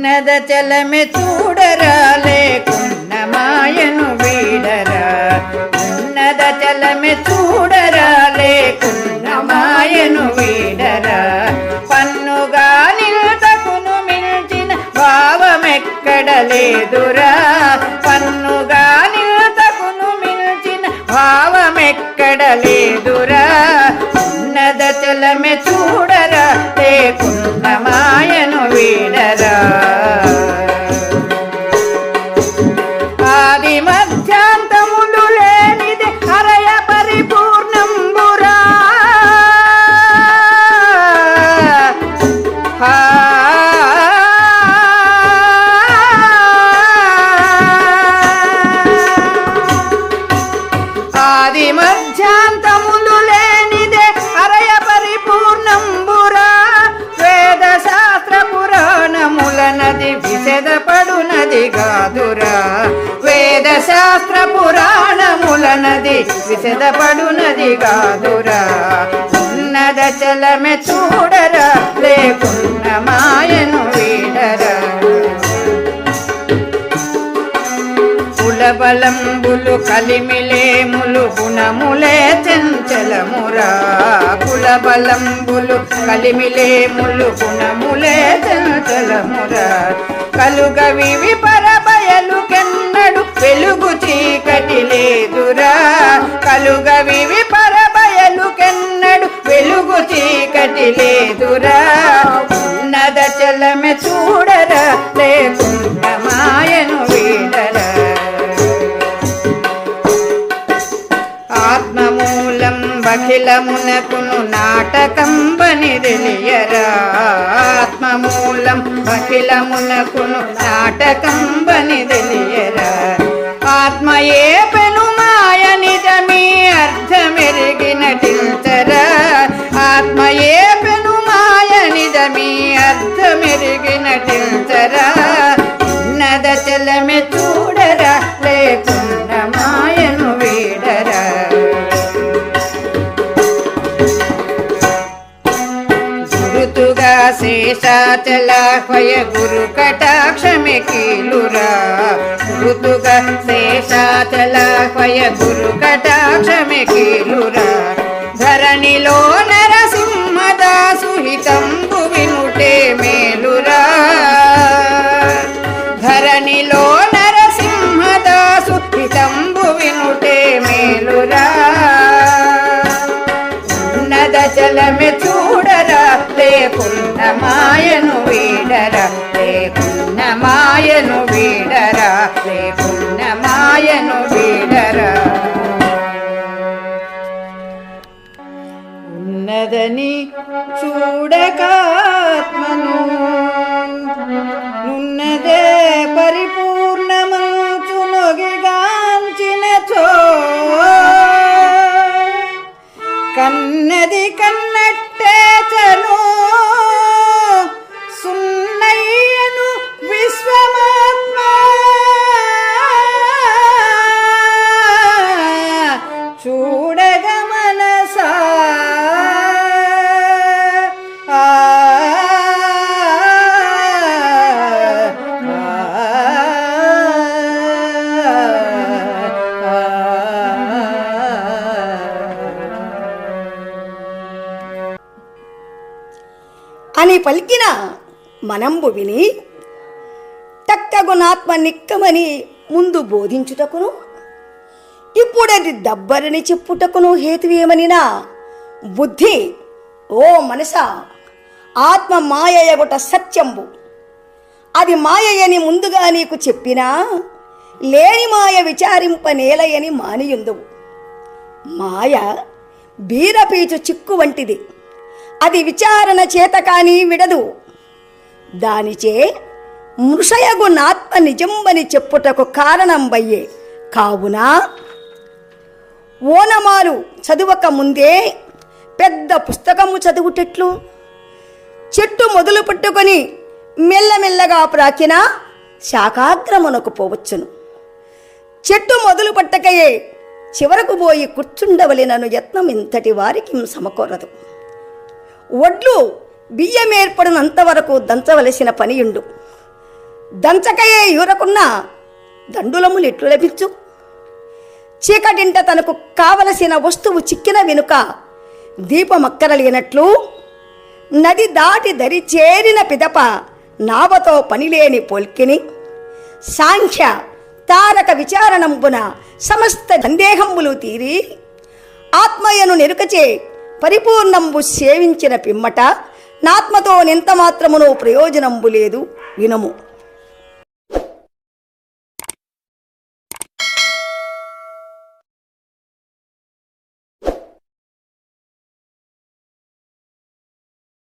ఉన్నద చలమె చూడరా లేకున్న మాయను వీడరా. ఉన్నద చలమె చూడరా లేకున్న మాయను వీడరా. పన్నుగా నిల్తకును మిల్చిన భావమెక్కడ లేదురా. పన్నుగా నిల్తకును మిల్చిన భావమెక్కడ లేదురా. ఉన్నద చలమె చూడరా లేకున్న మాయను వీడరా. ఆది మధ్యాంతములు లేనిది హరయ పరిపూర్ణంబురా. ఆది మధ్యాంతములు లేనిదే హరయ పరిపూర్ణంబురా. వేద శాస్త్ర పురాణములనది విశదపడునది గాదురా. వేద శాస్త్ర పురాణములనది విశదపడునది గాదురా. ఉన్నద చలమె చూడరా లేకున్న మాయను వీడరా. కులబలంబులు కలిమిలేములు గుణములే చంచలమురా. కులబలంబులు కలిమిలేములు గుణములే చంచలమురా. కలుగవివి పరబయలు కెన్నడు వెలుగు చీకటి లేదురా. కలుగవివి పరబయలు కెన్నడు వెలుగు చీకటి లేదురా. ఉన్నద చలమె చూడరా లేకున్న మాయను వీడరా. ఆత్మమూలం అఖిలమునకును నాటకంబని తెలియరా. ఆత్మమూలం అఖిలమునకును నాటకంబని తెలియరా. ఆత్మయే పెను మాయ నిజమీ అర్థమెరిగినటించరా. ఆత్మయే పెను మాయ నిజమీ అర్థమెరిగినటించరా. ఉన్నద చలమె చూడరా లేకున్న మాయను వీడరా. గురుతుగా శేషాచలాహ్వయ గురు కటాక్షమే కీలురా. గురుతుగా శేషాచలాహ్వయ గురు కటాక్షమే కీలురా. ధరణిలో నరసింహదాసు హితంబు వినుటే మేలురా. ధరణిలో నరసింహదాసు హితంబు వినుటే మేలురా. ఉన్నద చలమె చూడరా లేకున్న మాయను వీడరా. లేకున్న మాయను వీడరా. లేకున్న మాయను వీడరా. ఉన్నదని చూడకాత్మను నున్నదే పరిపూర్ణమంచు నొగిగాంచినచో కన్నది కన్నట్టే చను సున్నయ్యను విశ్వమాత్మ. చూడగ మనసా అని పలికిన మనంబు విని టక్కగునాత్మ నిక్కమని ముందు బోధించుటకును ఇప్పుడది దబ్బరని చెప్పుటకును హేతువేమనినా బుద్ధి ఓ మనసా ఆత్మ మాయయగుట సత్యంబు. అది మాయయని ముందుగా నీకు చెప్పినా లేని మాయ విచారింప నేలయని మానియుందువు. మాయ బీరపీచు చిక్కు వంటిది. అది విచారణ చేత కానీ విడదు. దానిచే మృషయగు నాత్మ నిజంబని చెప్పుటకు కారణంబయ్యే. కావున ఓనమాలు చదువక ముందే పెద్ద పుస్తకము చదువుటెట్లు? చెట్టు మొదలు పట్టుకొని మెల్లమెల్లగా ప్రాకిన శాకాగ్రమునకు పోవచ్చును. చెట్టు మొదలు పట్టకయే చివరకు పోయి కూర్చుండవలెనను యత్నం ఇంతటి వారికి సమకూరదు. ఒడ్లు బియ్యం ఏర్పడినంతవరకు దంచవలసిన పనియుండు. దంచకయే యూరకున్న దండులములు ఎట్లు లభించు? చీకటింట తనకు కావలసిన వస్తువు చిక్కిన వెనుక దీపమక్కరలేనట్లు నది దాటి దరి చేరిన పిదప నావతో పనిలేని పొల్కిని సాంఖ్య తారక విచారణంబున సమస్త సందేహంబులు తీరి ఆత్మయను నెరుకచే పరిపూర్ణంబు సేవించిన పిమ్మట నాత్మతో నింత మాత్రమును ప్రయోజనంబు లేదు వినము.